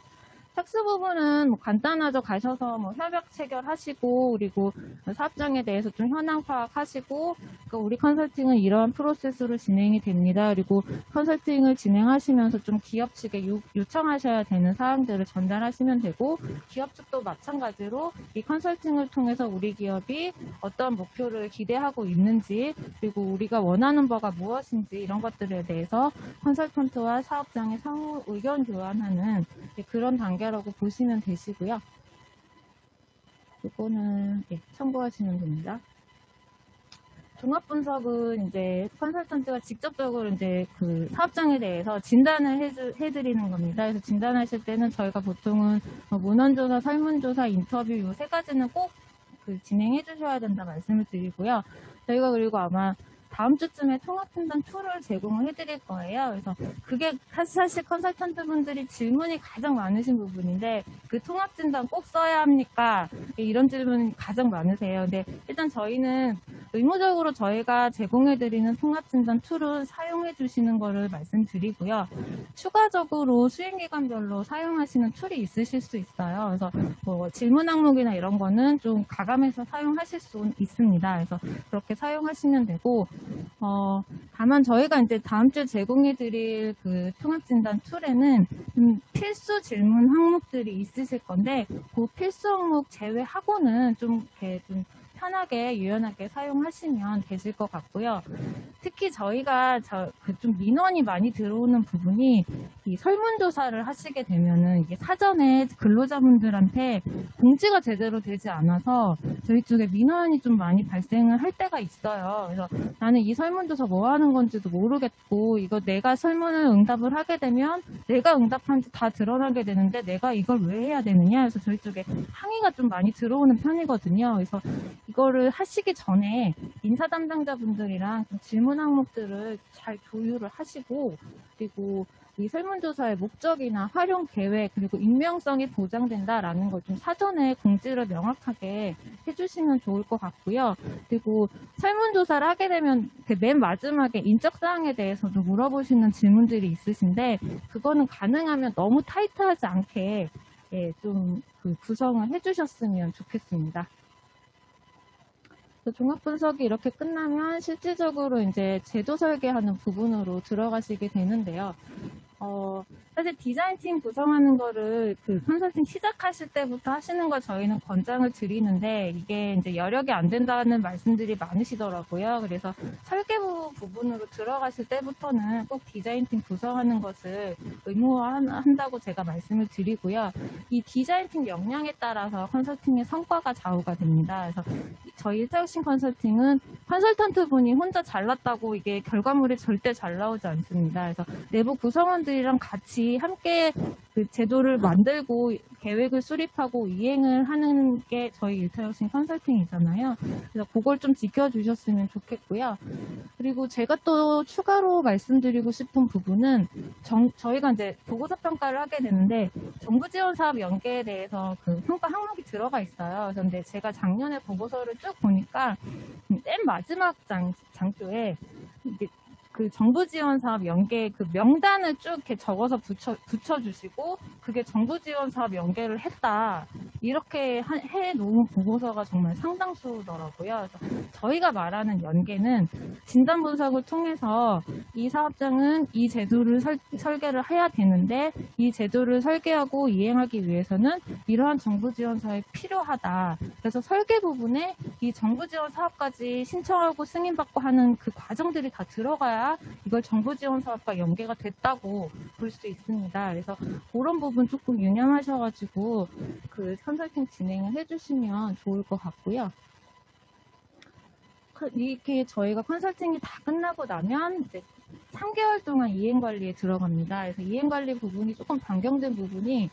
[SPEAKER 1] 착수 부분은 뭐 간단하죠. 가셔서 뭐 협약 체결하시고, 그리고 사업장에 대해서 좀 현황 파악하시고, 그러니까 우리 컨설팅은 이러한 프로세스로 진행이 됩니다. 그리고 컨설팅을 진행하시면서 좀 기업 측에 요청하셔야 되는 사항들을 전달하시면 되고, 기업 측도 마찬가지로 이 컨설팅을 통해서 우리 기업이 어떤 목표를 기대하고 있는지, 그리고 우리가 원하는 바가 무엇인지 이런 것들에 대해서 컨설턴트와 사업장의 상호 의견 교환하는 그런 단계라고 보시면 되시고요. 이거는 참고하시면 됩니다. 종합 분석은 이제 컨설턴트가 직접적으로 이제 그 사업장에 대해서 진단을 해드리는 겁니다. 그래서 진단하실 때는 저희가 보통은 문헌조사, 설문조사, 인터뷰 이 세 가지는 꼭 진행해 주셔야 된다 말씀을 드리고요. 저희가 그리고 아마 다음 주쯤에 통합진단 툴을 제공을 해드릴 거예요. 그래서 그게 사실 컨설턴트 분들이 질문이 가장 많으신 부분인데 그 통합진단 꼭 써야 합니까? 이런 질문이 가장 많으세요. 근데 일단 저희는 의무적으로 저희가 제공해드리는 통합진단 툴은 사용해 주시는 거를 말씀드리고요. 추가적으로 수행기관별로 사용하시는 툴이 있으실 수 있어요. 그래서 뭐 질문 항목이나 이런 거는 좀 가감해서 사용하실 수 있습니다. 그래서 그렇게 사용하시면 되고, 다만 저희가 이제 다음 주에 제공해드릴 그 통합진단 툴에는 필수 질문 항목들이 있으실 건데, 그 필수 항목 제외하고는 좀 이렇게 좀 편하게 유연하게 사용하시면 되실 것 같고요. 특히 저희가 좀 민원이 많이 들어오는 부분이 이 설문조사를 하시게 되면은 이게 사전에 근로자분들한테 공지가 제대로 되지 않아서 저희 쪽에 민원이 좀 많이 발생을 할 때가 있어요. 그래서 나는 이 설문조사 뭐 하는 건지도 모르겠고, 이거 내가 설문을 응답을 하게 되면 내가 응답한 지 다 드러나게 되는데 내가 이걸 왜 해야 되느냐 해서 저희 쪽에 항의가 좀 많이 들어오는 편이거든요. 그래서 이거를 하시기 전에 인사 담당자분들이랑 좀 질문 항목들을 잘 조율을 하시고, 그리고 이 설문조사의 목적이나 활용 계획, 그리고 익명성이 보장된다라는 걸 좀 사전에 공지를 명확하게 해주시면 좋을 것 같고요. 그리고 설문조사를 하게 되면 맨 마지막에 인적사항에 대해서도 물어보시는 질문들이 있으신데, 그거는 가능하면 너무 타이트하지 않게 좀 구성을 해주셨으면 좋겠습니다. 종합 분석이 이렇게 끝나면 실질적으로 이제 제도 설계하는 부분으로 들어가시게 되는데요. 사실 디자인팀 구성하는 거를 컨설팅 시작하실 때부터 하시는 걸 저희는 권장을 드리는데, 이게 이제 여력이 안 된다는 말씀들이 많으시더라고요. 그래서 설계부 부분으로 들어가실 때부터는 꼭 디자인팀 구성하는 것을 의무화한다고 제가 말씀을 드리고요. 이 디자인팀 역량에 따라서 컨설팅의 성과가 좌우가 됩니다. 그래서 저희 일타혁신 컨설팅은 컨설턴트 분이 혼자 잘났다고 이게 결과물이 절대 잘 나오지 않습니다. 그래서 내부 구성원들이랑 같이 함께 그 제도를 만들고 계획을 수립하고 이행을 하는 게 저희 일타혁신 컨설팅이잖아요. 그래서 그걸 좀 지켜주셨으면 좋겠고요. 그리고 제가 또 추가로 말씀드리고 싶은 부분은 저희가 이제 보고서 평가를 하게 되는데 정부 지원 사업 연계에 대해서 그 평가 항목이 들어가 있어요. 그런데 제가 작년에 보고서를 쭉 보니까 맨 마지막 장조에 그 정부 지원 사업 연계 그 명단을 쭉 이렇게 적어서 붙여주시고 그게 정부 지원 사업 연계를 했다. 이렇게 해놓은 보고서가 정말 상당수더라고요. 그래서 저희가 말하는 연계는 진단 분석을 통해서 이 사업장은 이 제도를 설계를 해야 되는데 이 제도를 설계하고 이행하기 위해서는 이러한 정부 지원 사업이 필요하다. 그래서 설계 부분에 이 정부 지원 사업까지 신청하고 승인받고 하는 그 과정들이 다 들어가야 이걸 정부 지원 사업과 연계가 됐다고 볼 수 있습니다. 그래서 그런 부분 조금 유념하셔가지고 그 컨설팅 진행을 해주시면 좋을 것 같고요. 이렇게 저희가 컨설팅이 다 끝나고 나면 이제 3개월 동안 이행관리에 들어갑니다. 그래서 이행관리 부분이 조금 변경된 부분이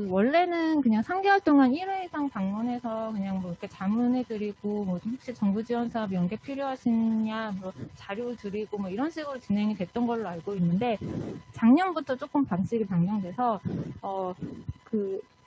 [SPEAKER 1] 원래는 그냥 3개월 동안 1회 이상 방문해서 그냥 뭐 이렇게 자문해드리고 뭐 혹시 정부 지원 사업 연계 필요하시냐 뭐 자료 드리고 뭐 이런 식으로 진행이 됐던 걸로 알고 있는데 작년부터 조금 방식이 변경돼서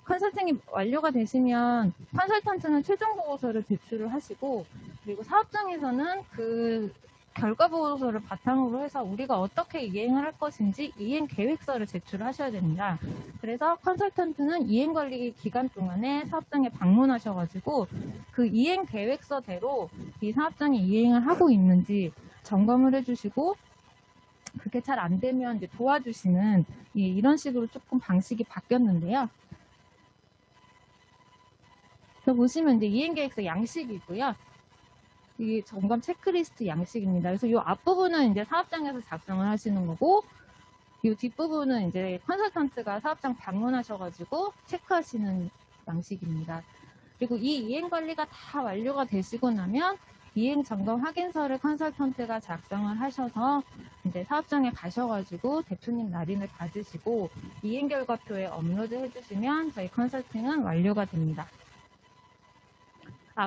[SPEAKER 1] 컨설팅이 완료가 되시면 컨설턴트는 최종 보고서를 제출을 하시고, 그리고 사업장에서는 그 결과 보고서를 바탕으로 해서 우리가 어떻게 이행을 할 것인지 이행 계획서를 제출하셔야 됩니다. 그래서 컨설턴트는 이행 관리 기간 동안에 사업장에 방문하셔가지고 그 이행 계획서대로 이 사업장이 이행을 하고 있는지 점검을 해주시고, 그게 잘 안 되면 이제 도와주시는, 이런 식으로 조금 방식이 바뀌었는데요. 그래서 보시면 이제 이행계획서 양식이고요. 이 점검 체크리스트 양식입니다. 그래서 이 앞부분은 이제 사업장에서 작성을 하시는 거고, 이 뒷부분은 이제 컨설턴트가 사업장 방문하셔가지고 체크하시는 양식입니다. 그리고 이 이행 관리가 다 완료가 되시고 나면 이행 점검 확인서를 컨설턴트가 작성을 하셔서 이제 사업장에 가셔가지고 대표님 날인을 받으시고 이행 결과표에 업로드 해주시면 저희 컨설팅은 완료가 됩니다.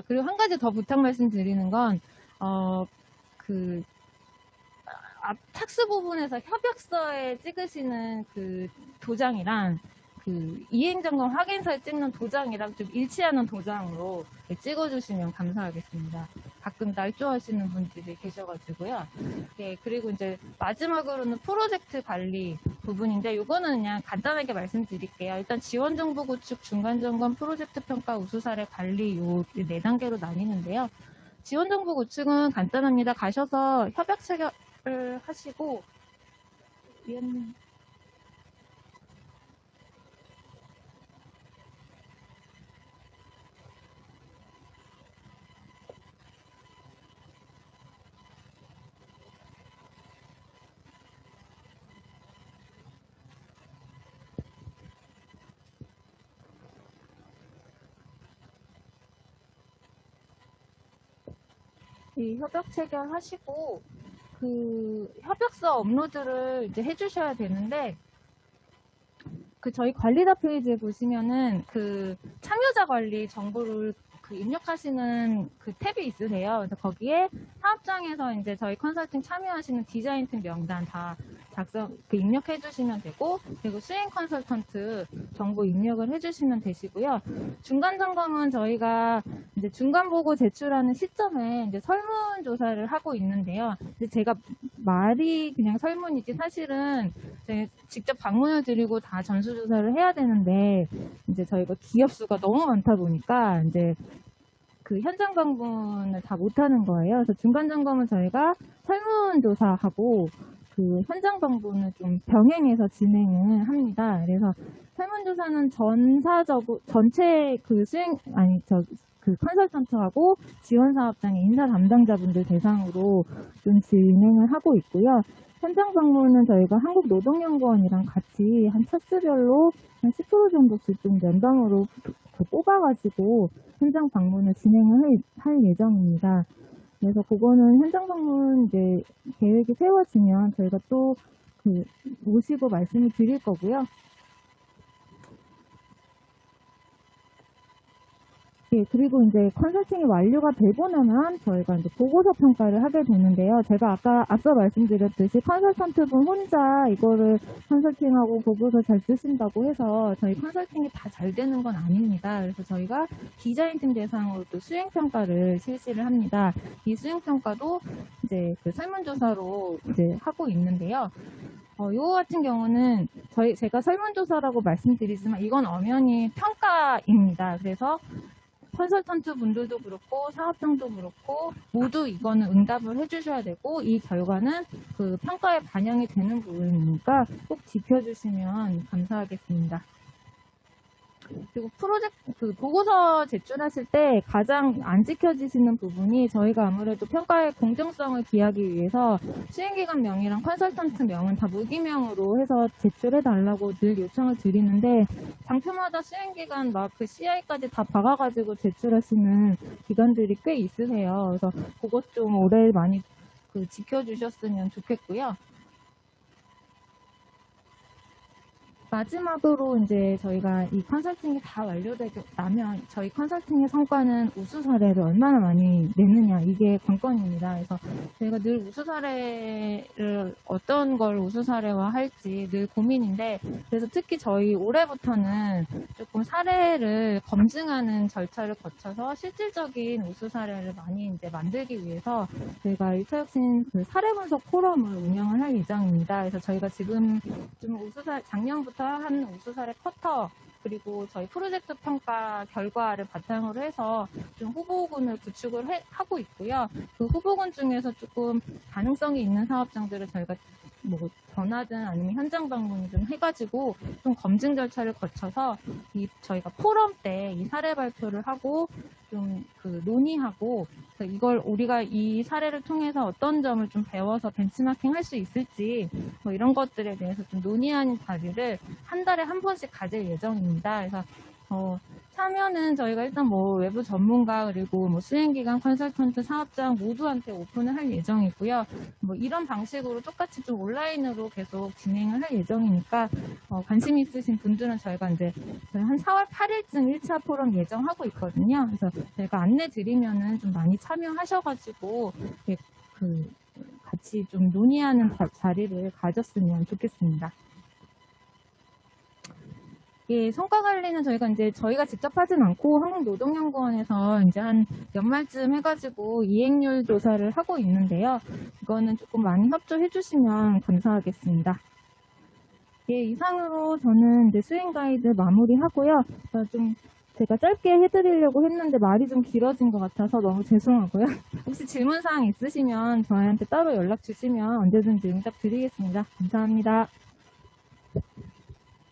[SPEAKER 1] 그리고 한 가지 더 부탁 말씀드리는 건, 앞 탁스 부분에서 협약서에 찍으시는 그 도장이랑 그 이행점검 확인서에 찍는 도장이랑 좀 일치하는 도장으로 찍어주시면 감사하겠습니다. 가끔 날조하시는 분들이 계셔가지고요. 예, 그리고 이제 마지막으로는 프로젝트 관리 부분인데, 요거는 그냥 간단하게 말씀드릴게요. 일단 지원정보 구축, 중간점검, 프로젝트 평가, 우수사례 관리 요 4단계로 나뉘는데요. 지원정보 구축은 간단합니다. 가셔서 협약 체결을 하시고, 이 협약 체결하시고 그 협약서 업로드를 이제 해주셔야 되는데, 그 저희 관리자 페이지에 보시면은 그 참여자 관리 정보를 그 입력하시는 그 탭이 있으세요. 그래서 거기에 사업장에서 이제 저희 컨설팅 참여하시는 디자인팀 명단 다 입력해 주시면 되고, 그리고 수행 컨설턴트 정보 입력을 해 주시면 되시고요. 중간 점검은 저희가 이제 중간 보고 제출하는 시점에 이제 설문 조사를 하고 있는데요. 근데 제가 말이 그냥 설문이지 사실은 직접 방문을 드리고 다 전수조사를 해야 되는데, 이제 저희가 기업 수가 너무 많다 보니까 이제 그 현장 방문을 다 못하는 거예요. 그래서 중간 점검은 저희가 설문조사하고 그 현장 방문을 좀 병행해서 진행을 합니다. 그래서 설문조사는 전체 그 그 컨설턴트하고 지원 사업장의 인사 담당자분들 대상으로 좀 진행을 하고 있고요. 현장 방문은 저희가 한국노동연구원이랑 같이 한 차수별로 한 10% 정도씩 좀 연방으로 뽑아가지고 현장 방문을 진행을 할 예정입니다. 그래서 그거는 현장 방문 이제 계획이 세워지면 저희가 또 그 모시고 말씀을 드릴 거고요. 예, 그리고 이제 컨설팅이 완료가 되고 나면 저희가 이제 보고서 평가를 하게 되는데요. 제가 앞서 말씀드렸듯이 컨설턴트분 혼자 이거를 컨설팅하고 보고서 잘 쓰신다고 해서 저희 컨설팅이 다 잘 되는 건 아닙니다. 그래서 저희가 디자인팀 대상으로 또 수행평가를 실시를 합니다. 이 수행평가도 이제 그 설문조사로 이제 하고 있는데요. 요거 같은 경우는 제가 설문조사라고 말씀드리지만 이건 엄연히 평가입니다. 그래서 컨설턴트 분들도 그렇고 사업장도 그렇고 모두 이거는 응답을 해주셔야 되고, 이 결과는 그 평가에 반영이 되는 부분이니까 꼭 지켜주시면 감사하겠습니다. 그리고 그 보고서 제출하실 때 가장 안 지켜지시는 부분이, 저희가 아무래도 평가의 공정성을 기하기 위해서 수행기관 명이랑 컨설턴트 명은 다 무기명으로 해서 제출해달라고 늘 요청을 드리는데, 장표마다 수행기관 막 그 CI까지 다 박아가지고 제출하시는 기관들이 꽤 있으세요. 그래서 그것 좀 올해 많이 지켜주셨으면 좋겠고요. 마지막으로 이제 저희가 이 컨설팅이 다 완료되고 나면 저희 컨설팅의 성과는 우수 사례를 얼마나 많이 내느냐, 이게 관건입니다. 그래서 저희가 늘 우수 사례를 어떤 걸 우수 사례화 할지 늘 고민인데, 그래서 특히 저희 올해부터는 조금 사례를 검증하는 절차를 거쳐서 실질적인 우수 사례를 많이 이제 만들기 위해서 저희가 일터혁신 그 사례 분석 포럼을 운영을 할 예정입니다. 그래서 저희가 지금 좀 작년부터 한 우수사례 쿼터, 그리고 저희 프로젝트 평가 결과를 바탕으로 해서 좀 후보군을 구축을 하고 있고요. 그 후보군 중에서 조금 가능성이 있는 사업장들을 저희가 뭐 전화든 아니면 현장 방문을 좀 해가지고 좀 검증 절차를 거쳐서 저희가 포럼 때 이 사례 발표를 하고 좀 그 논의하고, 그래서 이걸 우리가 이 사례를 통해서 어떤 점을 좀 배워서 벤치마킹 할 수 있을지 뭐 이런 것들에 대해서 좀 논의하는 자리를 한 달에 한 번씩 가질 예정입니다. 그래서 참여는 저희가 일단 뭐 외부 전문가 그리고 뭐 수행기관 컨설턴트 사업장 모두한테 오픈을 할 예정이고요. 뭐 이런 방식으로 똑같이 좀 온라인으로 계속 진행을 할 예정이니까 관심 있으신 분들은 저희가 이제 한 4월 8일쯤 1차 포럼 예정하고 있거든요. 그래서 저희가 안내 드리면은 좀 많이 참여하셔가지고 같이 좀 논의하는 자리를 가졌으면 좋겠습니다. 예, 성과 관리는 저희가 직접 하진 않고 한국노동연구원에서 이제 한 연말쯤 해가지고 이행률 조사를 하고 있는데요. 이거는 조금 많이 협조해 주시면 감사하겠습니다. 예, 이상으로 저는 이제 수행 가이드 마무리하고요. 좀 제가 짧게 해드리려고 했는데 말이 좀 길어진 것 같아서 너무 죄송하고요. 혹시 질문사항 있으시면 저희한테 따로 연락 주시면 언제든지 응답 드리겠습니다. 감사합니다.